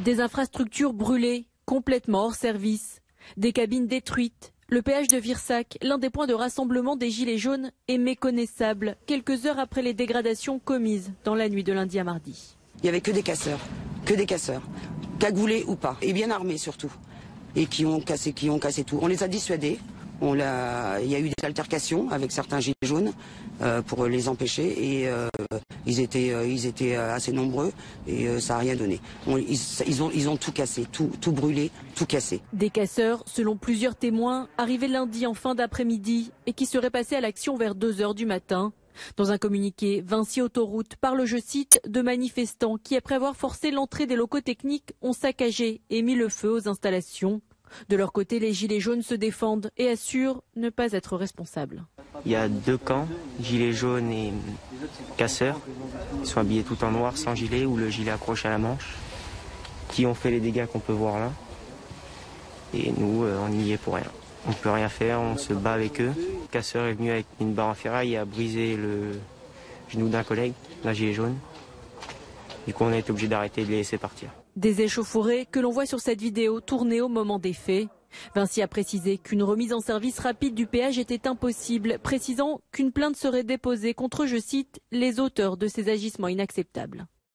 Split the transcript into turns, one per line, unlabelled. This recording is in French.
Des infrastructures brûlées, complètement hors service, des cabines détruites. Le péage de Virsac, l'un des points de rassemblement des Gilets jaunes, est méconnaissable quelques heures après les dégradations commises dans la nuit de lundi à mardi.
Il n'y avait que des casseurs, cagoulés ou pas, et bien armés surtout, et qui ont cassé tout. On les a dissuadés. Il y a eu des altercations avec certains gilets jaunes pour les empêcher et ils étaient assez nombreux et ça n'a rien donné. Ils ont tout cassé, tout brûlé, tout cassé.
Des casseurs, selon plusieurs témoins, arrivés lundi en fin d'après-midi et qui seraient passés à l'action vers 2 h du matin. Dans un communiqué, Vinci Autoroute parle, je cite, de manifestants qui, après avoir forcé l'entrée des locaux techniques, ont saccagé et mis le feu aux installations. De leur côté, les Gilets jaunes se défendent et assurent ne pas être responsables.
Il y a 2 camps, Gilets jaunes et casseurs. Ils sont habillés tout en noir, sans gilet ou le gilet accroché à la manche, qui ont fait les dégâts qu'on peut voir là. Et nous, on y est pour rien. On ne peut rien faire, on se bat avec eux. Le casseur est venu avec une barre en ferraille et a brisé le genou d'un collègue, d'un gilet jaune. Du coup, on a été obligé d'arrêter et de les laisser partir.
Des échauffourées que l'on voit sur cette vidéo tournée au moment des faits. Vinci a précisé qu'une remise en service rapide du péage était impossible, précisant qu'une plainte serait déposée contre, je cite, les auteurs de ces agissements inacceptables.